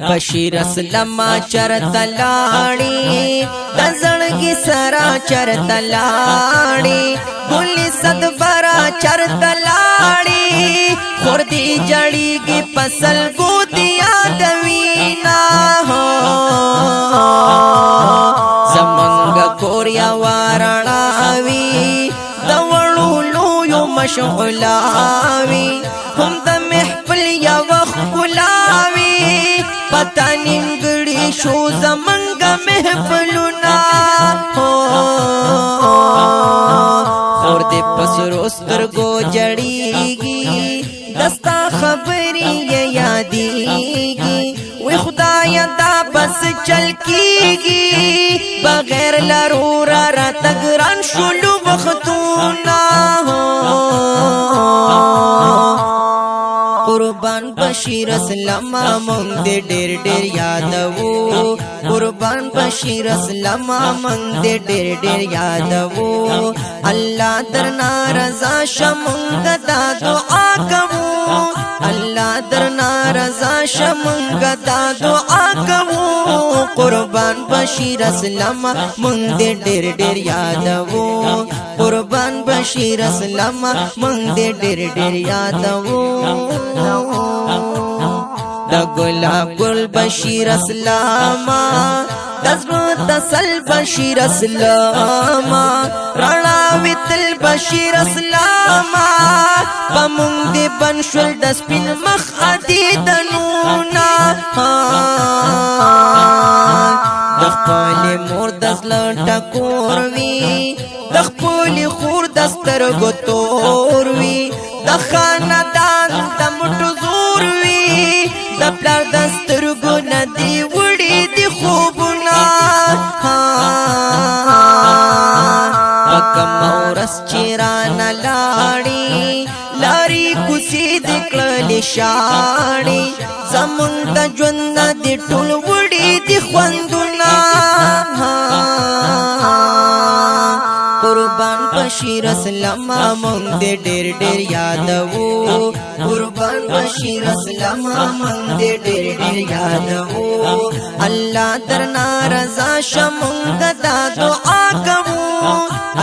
بشیر اسلم چرته لاړې د زړګي سره چرته لاړې ګلې صدبره چرته لاړې خور دې جړېږي فصل ګوتیا د وینا زمونږ کور یوه رڼاوي د وړو لویو مشغولاوي هم د محفل یوه ښکلاوي پتا نیمګړي شو زمونږ محفلونه خور دې په سرو سترګو جړېږي دستا خبرې یې یادېږي وی خدایه دا بس چل کېږي بغیر لروره راته ګران شولو وختونه قربان بشیر اسلم مونږ دې ډېر ډېر یادوو قربان بشیر اسلم مونږ دې ډېر ډېر یادوو الله درنا رضا شمونږ دا دعا کوو الله درنا رضا شمونږ دا دعا کوو قربان بشیر اسلم مونږ دې ډېر ډېر یادوو قربان بشیر اسلم مونږ دې ډېر ډېر یادوو دا گلاب گل بشیر اسلام دزمو تسل بشیر اسلام رڼاوي تل بشیر اسلام پمونږ دې بنشل د سپین مخ ادي دنونا د خپل مور د زړه ټکور وی د خپل خور د سترګو تور وی د خاندان د مټو زور وی د پلار د سترګو نه دی وړي دی خوبونه کم اورس چیرانه لاړې لارې کوڅې د کړلې شاړې زمونږ د ژوند نه دی ټول وړي دی خوندونه قربان بشیر اسلم مونږ دې ډېر ډېر یادوو قربان بشیر اسلم مونږ دې ډېر ډېر یادوو الله درنا رضا شمونږ دا دعا کوو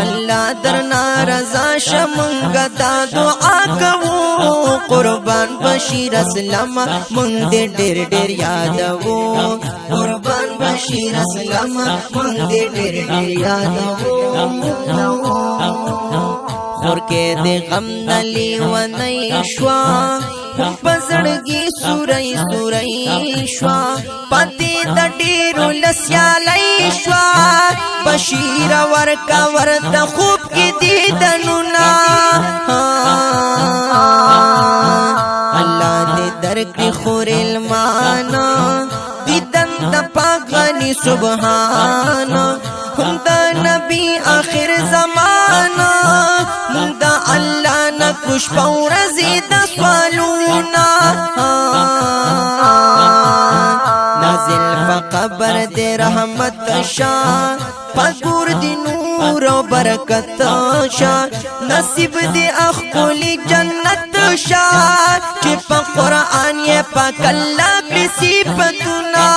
الله درنا رضا شمونږ دا دعا کوو قربان بشیر اسلم مونږ دې ډېر ډېر یادوو قربان بشیر اسلم مونږ دې ډېر ډېر یادوو خور کې دې غم نلی ونی شوا پزړګي سورای سورای شوا پدې د ډېرو لسیالای شوا بشیر ورکا ورته خوب کې دې دنونا الله دې درکې خور المانا دیدن د پاغني سبحان هم د نبی آخر زمانہ دا الله نه خوش پورزي د سوالونا نازل په قبر دې رحمت شاه پګور دې نور او برکت شاه نصیب دې اخولي جنت شاه چې په قران یې پاک الله په صفاتنا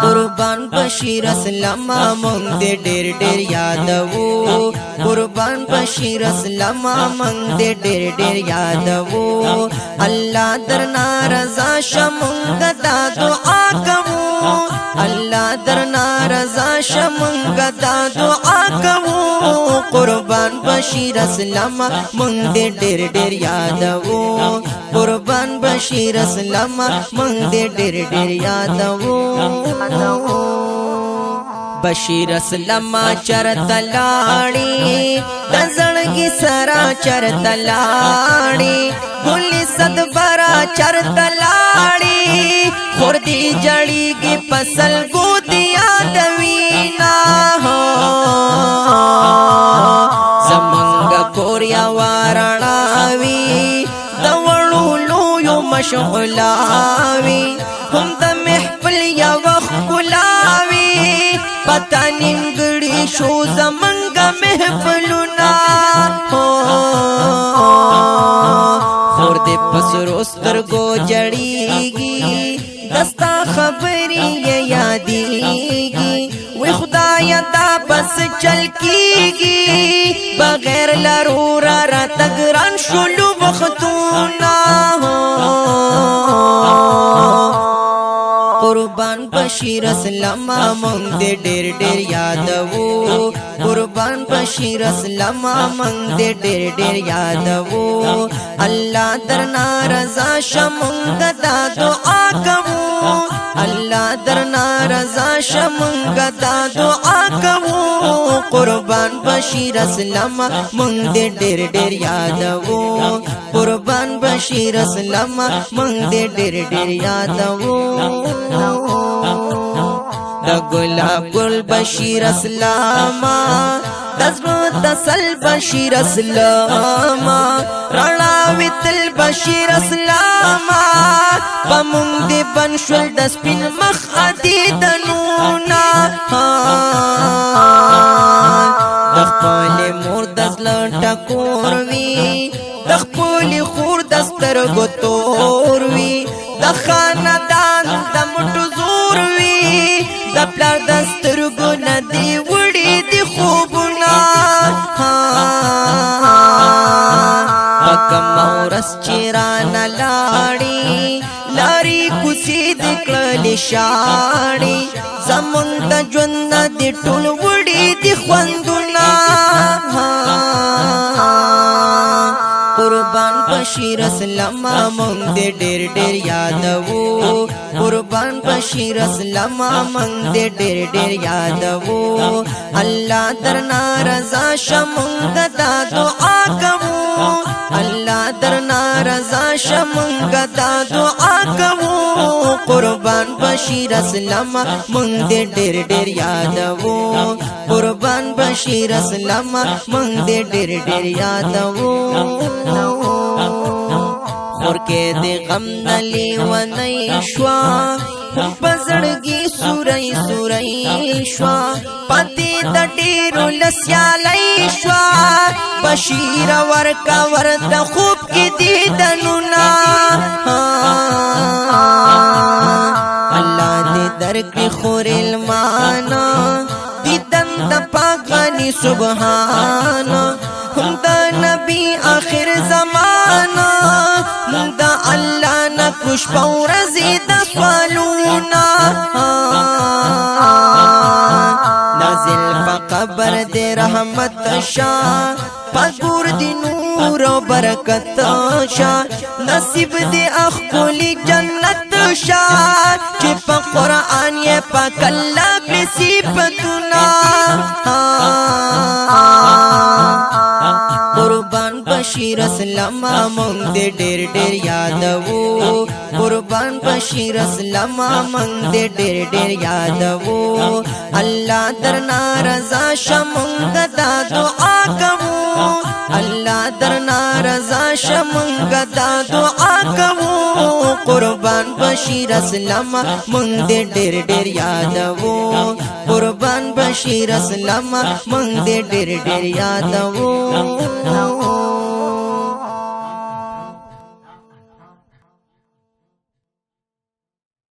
قربان بشیر اسلم مونږ دې ډېر ډېر یادوو قربان بشیر اسلم مونږ دې ډېر ډېر یادوو الله درنا رضا شمونږ دا دعا کوو الله درنا رضا شمونږ دا دعا کوو قربان بشیر اسلم مونږ دې ډېر ډېر یادوو قربان بشیر اسلم مونږ دې ډېر ډېر یادوو بشیر اسلم چرته لاړې د زړګي سره چرته لاړې ګلې صدبره چرته لاړې خور دې جړېږي فصل ګوتیا د وینا زمونږ کور یوه رڼاوي د وړو لویو مشغولاوي هم د محفل یوه ښکلاوي پتا نیمګړي شو زمونږ محفلونه خور دې پسرو سترګو جړیږي دستا خبرې یادېږي وی خدایا دا بس چل کیږي بغیر لرورا را تګران شلو وختونه قربان بشیر اسلام مونږ دې ډېر ډېر یادوو قربان بشیر اسلام مونږ دې ډېر ډېر یادوو الله درنا رضا شمونږ دا دعا کوو الله درنا رضا شمونږ دا دعا کوو قربان بشیر اسلام مونږ دې ډېر ډېر یادوو قربان بشیر اسلام مونږ دې ډېر ډېر یادوو دا گلاب گل بشیر اسلام دزمو تسل بشیر اسلام رڼاوي تل بشیر اسلام پمونږ دې بن شول د سپین مخ عدیدنونا د خپل مور د زړه ټکور وي د خپل خور د سترګو تور وي د خاندان د مټو زور وي د پلار د سترګو نه دی وړي دي خوبونه پکم اورس چیران لاړي لاري کوسي د کړل شاړي زمون د ژوند د ټول وړي دي خوندونه قربان بشیر اسلام مونږ دې ډېر ډېر یادوو قربان بشیر اسلام مونږ دې ډېر ډېر یادوو الله درنا رضا شمونږ دا دعا کوو الله درنا رضا شمونږ دا دعا کوو قربان بشیر اسلام مونږ دې ډېر ډېر یادوو قربان بشیر اسلام مونږ دې ډېر ډېر یادوو خور کې دې غم نلی ونی شوا پزړګي سورای سورای شوا پدې د ډېرو لسیالای شوا بشیر ورکا ورته خوب کې دې دنونا الله دې درکې خور المانا دیدن د پاکانی سبحان هم د نبی آخر زمانہ دا الله نا کش پور زید سوالونا نازل پا قبر دے رحمت شاہ پاگور دی نور و برکت شاہ نصیب دے اخولی جنت شاہ چی پا قرآن یہ پاک اللہ کی صفتنا قربان بشیر اسلام مونږ دې ډېر ډېر یادوو قربان بشیر اسلام مونږ دې ډېر ډېر یادوو الله درنا رضا شمونږ دا دعا کوو الله درنا رضا شمونږ دا دعا کوو قربان بشیر اسلام مونږ دې ډېر ډېر یادوو قربان بشیر اسلام مونږ دې ډېر ډېر یادوو